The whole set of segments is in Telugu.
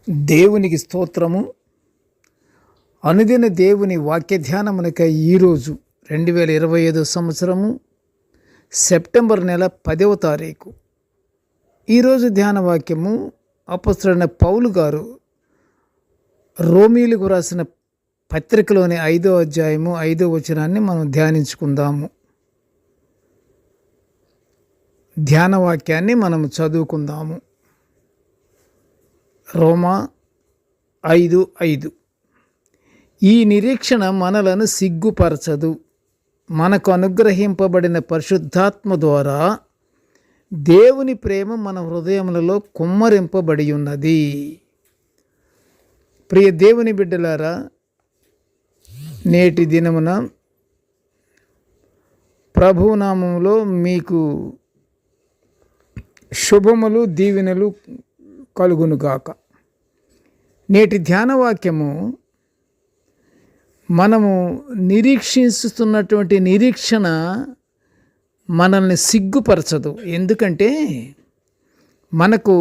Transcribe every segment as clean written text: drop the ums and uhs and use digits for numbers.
దేవునికి స్తోత్రము. అనుదిన దేవుని వాక్య ధ్యానమునకై ఈరోజు 2025 సంవత్సరము సెప్టెంబర్ నెల 10వ తారీఖు. ఈరోజు ధ్యాన వాక్యము అపొస్తలుడైన పౌలు గారు రోమీయులకు రాసిన పత్రికలోని 5వ అధ్యాయము 5వ వచనాన్ని మనం ధ్యానించుకుందాము. ధ్యాన వాక్యాన్ని మనం చదువుకుందాము. రోమా 5:5. ఈ నిరీక్షణ మనలను సిగ్గుపరచదు, మనకు అనుగ్రహింపబడిన పరిశుద్ధాత్మ ద్వారా దేవుని ప్రేమ మన హృదయములలో కుమ్మరింపబడి ఉన్నది. ప్రియ దేవుని బిడ్డలారా, నేటి దినమున ప్రభునామములో మీకు శుభములు దీవెనలు కలుగునుగాక. నేటి ధ్యాన వాక్యము మనము నిరీక్షిస్తున్నటువంటి నిరీక్షణ మనల్ని సిగ్గుపరచదు. ఎందుకంటే మనకు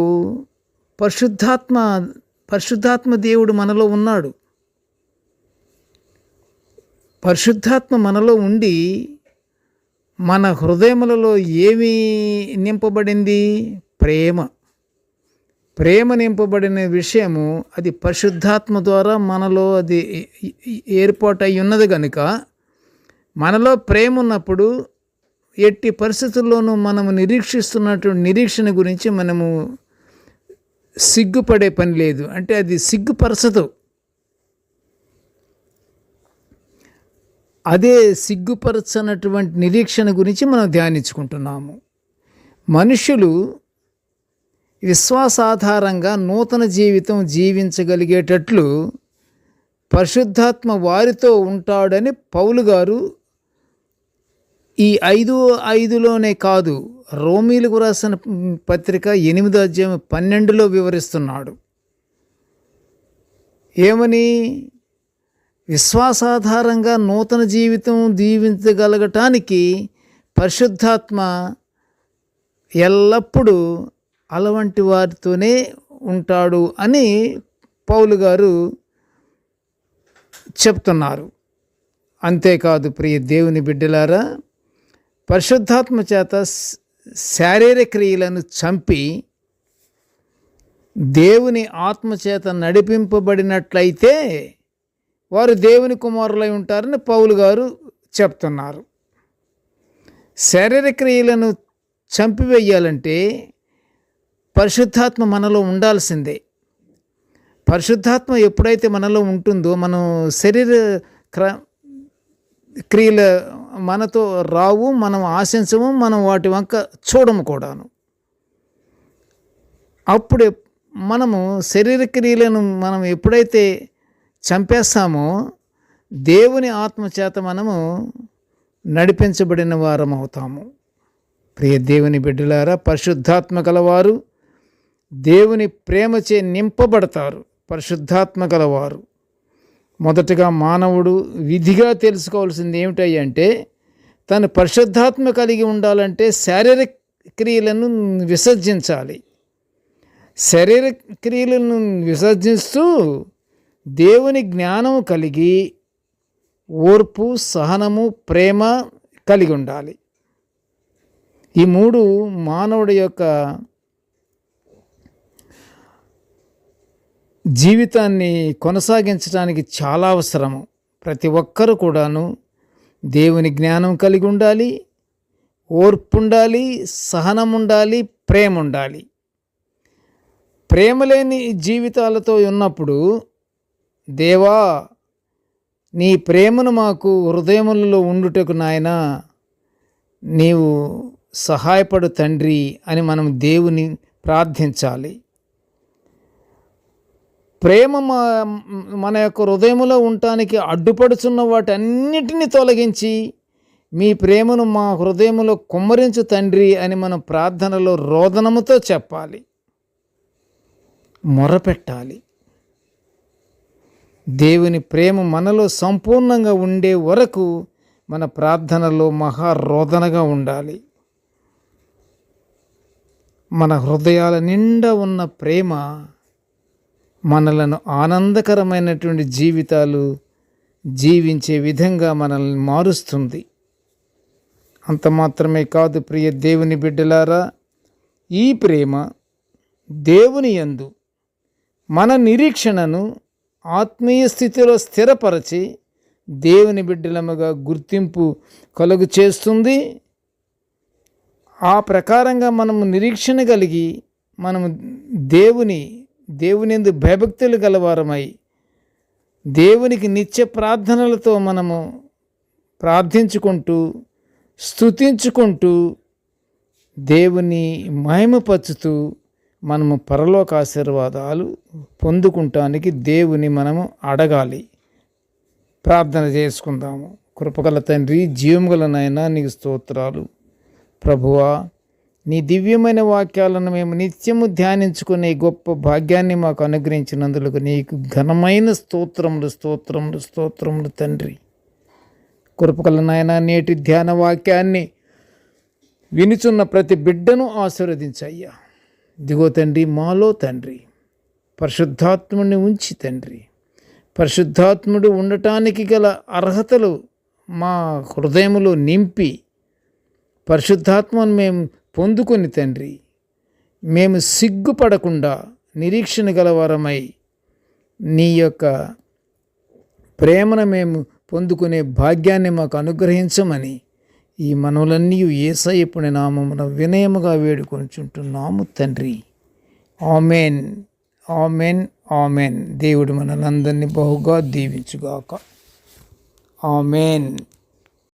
పరిశుద్ధాత్మ దేవుడు మనలో ఉన్నాడు. పరిశుద్ధాత్మ మనలో ఉండి మన హృదయములలో ఏమి నింపబడింది? ప్రేమ నింపబడిన విషయము అది పరిశుద్ధాత్మ ద్వారా మనలో అది ఏర్పాటై ఉన్నది కనుక మనలో ప్రేమ ఉన్నప్పుడు ఎట్టి పరిస్థితుల్లోనూ మనము నిరీక్షిస్తున్నటువంటి నిరీక్షణ గురించి మనము సిగ్గుపడే పని లేదు. అంటే అది సిగ్గుపరచదు. అదే సిగ్గుపరచనటువంటి నిరీక్షణ గురించి మనం ధ్యానించుకుంటున్నాము. మనుషులు విశ్వాసాధారంగా నూతన జీవితం జీవించగలిగేటట్లు పరిశుద్ధాత్మ వారితో ఉంటాడని పౌలు గారు ఈ 5:5లోనే కాదు, రోమీయులకు రాసిన పత్రిక 8వ అధ్యాయం 12లో వివరిస్తున్నాడు. ఏమని? విశ్వాసాధారంగా నూతన జీవితం జీవించగలగటానికి పరిశుద్ధాత్మ ఎల్లప్పుడూ అలాంటి వారితోనే ఉంటాడు అని పౌలు గారు చెప్తున్నారు. అంతేకాదు ప్రియ దేవుని బిడ్డలారా, పరిశుద్ధాత్మ చేత శారీరక క్రియలను చంపి దేవుని ఆత్మచేత నడిపింపబడినట్లయితే వారు దేవుని కుమారులై ఉంటారని పౌలు గారు చెప్తున్నారు. శారీరక క్రియలను చంపివేయాలంటే పరిశుద్ధాత్మ మనలో ఉండాల్సిందే. పరిశుద్ధాత్మ ఎప్పుడైతే మనలో ఉంటుందో మనం శరీర క్రియల మనతో రావు, మనం ఆశించము, మనం వాటి వంక చూడము కూడాను. అప్పుడే మనము శరీర క్రియలను మనం ఎప్పుడైతే చంపేస్తామో దేవుని ఆత్మచేత మనము నడిపించబడిన వారం అవుతాము. ప్రియ దేవుని బిడ్డలారా, పరిశుద్ధాత్మ గలవారు దేవుని ప్రేమచే నింపబడతారు. పరిశుద్ధాత్మ గలవారు మొదటగా మానవుడు విధిగా తెలుసుకోవాల్సింది ఏమిటంటే, తను పరిశుద్ధాత్మ కలిగి ఉండాలంటే శారీరక క్రియలను విసర్జించాలి. శరీర క్రియలను విసర్జిస్తూ దేవుని జ్ఞానము కలిగి ఓర్పు, సహనము, ప్రేమ కలిగి ఉండాలి. ఈ 3 మానవుడి యొక్క జీవితాన్ని కొనసాగించడానికి చాలా అవసరము. ప్రతి ఒక్కరు కూడాను దేవుని జ్ఞానం కలిగి ఉండాలి, ఓర్పు ఉండాలి, సహనం ఉండాలి, ప్రేమ ఉండాలి. ప్రేమ లేని జీవితాలతో ఉన్నప్పుడు, దేవా నీ ప్రేమను మాకు హృదయములలో ఉండుటకు నాయనా నీవు సహాయపడు తండ్రి అని మనం దేవుని ప్రార్థించాలి. ప్రేమ మన యొక్క హృదయములో ఉండటానికి అడ్డుపడుచున్న వాటన్నిటిని తొలగించి మీ ప్రేమను మా హృదయములో కుమ్మరించు తండ్రి అని మనం ప్రార్థనలో రోదనముతో చెప్పాలి, మొరపెట్టాలి. దేవుని ప్రేమ మనలో సంపూర్ణంగా ఉండే వరకు మన ప్రార్థనలో మహారోదనగా ఉండాలి. మన హృదయాల నిండా ఉన్న ప్రేమ మనలను ఆనందకరమైనటువంటి జీవితాలు జీవించే విధంగా మనల్ని మారుస్తుంది. అంత మాత్రమే కాదు ప్రియ దేవుని బిడ్డలారా, ఈ ప్రేమ దేవుని యందు మన నిరీక్షణను ఆత్మీయ స్థితిలో స్థిరపరచి దేవుని బిడ్డలముగా గుర్తింపు కలుగు చేస్తుంది. ఆ ప్రకారంగా మనము నిరీక్షణ కలిగి మనము దేవుని యందు భయభక్తులు గలవారమై దేవునికి నిత్య ప్రార్థనలతో మనము ప్రార్థించుకుంటూ స్తుతించుకుంటూ దేవుని మహిమపరుచుతూ మనము పరలోక ఆశీర్వాదాలు పొందుకుంటానికి దేవుని మనము అడగాలి. ప్రార్థన చేసుకుందాము. కృపగల తండ్రి, జీవముగల నాయనా, నీకు స్తోత్రాలు. ప్రభువా, నీ దివ్యమైన వాక్యాలను మేము నిత్యము ధ్యానించుకునే గొప్ప భాగ్యాన్ని మాకు అనుగ్రహించినందుకు నీకు ఘనమైన స్తోత్రములు స్తోత్రములు స్తోత్రములు తండ్రి. కృపగల నాయనా, నేటి ధ్యాన వాక్యాన్ని వినుచున్న ప్రతి బిడ్డను ఆశీర్వదించయ్యా. దిగో తండ్రి, మాలో తండ్రి పరిశుద్ధాత్ముడిని ఉంచి తండ్రి, పరిశుద్ధాత్ముడు ఉండటానికి గల అర్హతలు మా హృదయములో నింపి పరిశుద్ధాత్మను మేము పొందుకొని తండ్రి, మేము సిగ్గుపడకుండా నిరీక్షణ గలవారమై నీ యొక్క ప్రేమను మేము పొందుకునే భాగ్యాన్ని మాకు అనుగ్రహించమని ఈ మనవులన్నీ యేసయ్య నామమున వినయముగా వేడుకొనుచుంటున్నాము తండ్రి. Amen, amen, amen. దేవుడు మనలందరినీ బహుగా దీవించుగాక. ఆమెన్.